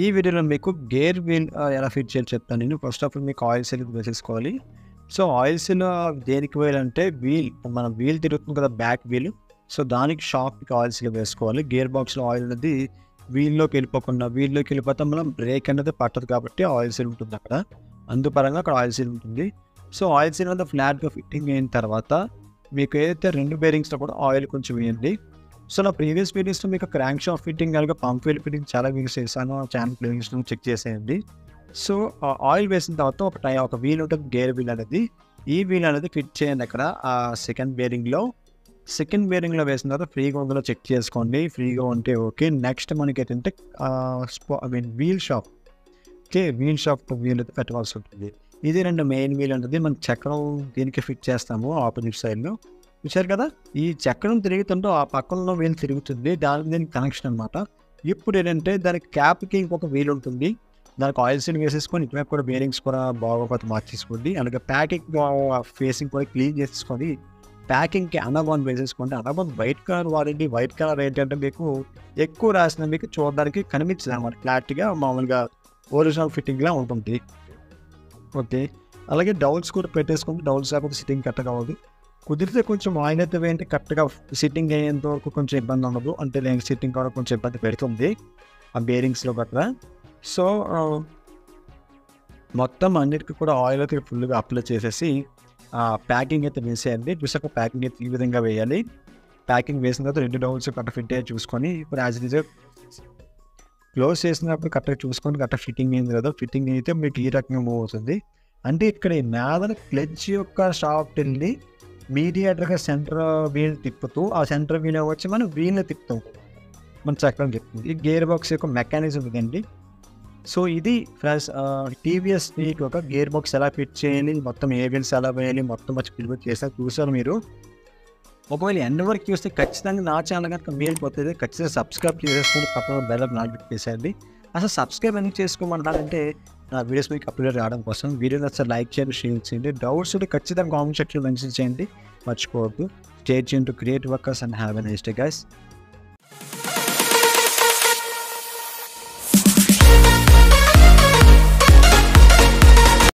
ఈ వీడియోలో మీకు గేర్ వీల్ ఎలా ఫిట్ చేయాలో చెప్తాను నేను. ఫస్ట్ ఆఫ్ ఆల్ మీకు ఆయిల్ సీల్ వేసేసుకోవాలి. సో ఆయిల్ సీల్ దేనికి వేయాలంటే మన వీల్ తిరుగుతుంది కదా, బ్యాక్ వీల్. సో దానికి షాప్కి ఆయిల్ సీల్ వేసుకోవాలి. గేర్ బాక్స్లో ఆయిల్ అనేది వీల్లోకి వెళ్ళిపోతే మనం బ్రేక్ అనేది పట్టదు కాబట్టి ఆయిల్ సీల్ ఉంటుంది అక్కడ. అందుపరంగా అక్కడ ఆయిల్ సీల్ ఉంటుంది. సో ఆయిల్ సీల్ అంతా ఫ్లాట్గా ఫిట్టింగ్ అయిన తర్వాత మీకు ఏదైతే 2 బేరింగ్స్లో కూడా ఆయిల్ కొంచెం వేయండి. సో నా ప్రీవియస్ వీడియోస్లో మీకు క్రాంక్ షాఫ్ట్ ఫిట్టింగ్ అలాగే పంప్ వీల్ ఫిట్టింగ్ చాలా వీడియోస్ చేశాను. ఛానల్ ప్లేలిస్ట్లో చెక్ చేసేయండి. సో ఆయిల్ వేసిన తర్వాత ఒక వీల్ ఉంటుంది, గేర్ వీల్ అనేది. ఈ వీల్ అనేది ఫిట్ చేయండి అక్కడ సెకండ్ బేరింగ్లో వేసిన తర్వాత ఫ్రీగా ఉందో చెక్ చేసుకోండి. ఫ్రీగా ఉంటే ఓకే. నెక్స్ట్ మనకి ఏంటంటే వీల్ షాఫ్ట్ వీల్ అయితే పెట్టవలసి ఉంటుంది. ఇది 2 మెయిన్ వీల్ ఉంటుంది. మనం చక్రం దీనికి ఫిట్ చేస్తాము ఆపోజిట్ సైడ్లో. చూసారు కదా, ఈ చక్రం తిరుగుతుంటే ఆ పక్కన వీల్ తిరుగుతుంది, దీనికి కనెక్షన్ అనమాట. ఇప్పుడు ఏంటంటే దానికి క్యాప్కి ఇంకొక వీల్ ఉంటుంది. దానికి ఆయిల్ సీల్ వేసేసుకొని ఇటువైపు కూడా బేరింగ్స్ కూడా బాగోపోతే మార్చేసుకోండి. అలాగే ప్యాకింగ్ ఫేసింగ్ కూడా క్లీన్ చేసుకొని ప్యాకింగ్కి అనబాన్ వేసేసుకోండి. అనబాన్ వైట్ కలర్ వాడండి. వైట్ కలర్ ఏంటంటే మీకు ఎక్కువ రాసిన మీకు చూడడానికి కనిపించదు అనమాట, క్లారిటీగా మామూలుగా ఒరిజినల్ ఫిట్టింగ్లా ఉంటుంది. ఓకే, అలాగే డౌల్స్ కూడా పెట్టేసుకోండి. డౌల్స్ లేకపోతే సిట్టింగ్ కరెక్ట్గా అవ్వదు. కుదిరితే కొంచెం ఆయిల్ అయితే వేయండి, కరెక్ట్గా సిట్టింగ్ అయ్యేంత వరకు కొంచెం ఇబ్బంది ఉండదు. అంటే నేను సిట్టింగ్ కూడా కొంచెం ఇబ్బంది పెడుతుంది ఆ బేరింగ్స్లో గట్రా. సో మొత్తం అన్నిటికీ కూడా ఆయిల్ అయితే ఫుల్గా అప్లై చేసేసి ప్యాకింగ్ అయితే వేసేయండి. చూసాక ప్యాకింగ్ అయితే ఈ విధంగా వేయాలి. ప్యాకింగ్ వేసిన తర్వాత 2 డౌల్స్ కరెక్ట్ ఫిట్ అయ్యి చూసుకొని ఇప్పుడు యాజ్ ఇట్ ఈజ్ క్లోజ్ చేసినప్పుడు కరెక్ట్గా చూసుకొని కరెక్ట్ ఫిట్టింగ్ అయింది కదా. ఫిట్టింగ్ అయితే మీకు ఈ రకంగా మూవ్ అవుతుంది. అంటే ఇక్కడ ఈ మేదన క్లచ్ యొక్క షాఫ్ట్ వెళ్ళి మీడియేటర్గా సెంటర్ వీల్ తిప్పుతూ ఆ సెంటర్ వీల్ వచ్చి మనం వీల్ని తిప్పుతాం, మన చక్రం తిప్పుతుంది. ఈ గేర్ బాక్స్ యొక్క మెకానిజం ఇదండి. సో ఇది ఫ్రెండ్స్ టీవీఎస్ ఒక గేర్ బాక్స్ ఎలా ఫిట్ చేయాలి, మొత్తం ఏ వీల్స్ ఎలా వేయాలి, మొత్తం వచ్చి ఫిట్ చేస్తారు చూసారు మీరు. ఒకవేళ ఎండ్ వరకు చూస్తే ఖచ్చితంగా నా ఛానల్ కనుక మీరు పోతుంది ఖచ్చితంగా సబ్స్క్రైబ్ చేసేసుకుని పక్కన బెల్ నోటిఫికేషన్ చేసేయండి. అసలు సబ్స్క్రైబ్ ఎందుకు చేసుకోమంటారంటే నా వీడియోస్ మీకు అప్లోడ్ రావడం కోసం. వీడియో నచ్చితే లైక్ చేయండి, షేర్ చేయండి. డౌట్స్ ఉంటే ఖచ్చితంగా కామెంట్ సెక్షన్లో మెన్షన్ చేయండి, మర్చిపోవద్దు. Stay tuned to create workers and have a nice day guys.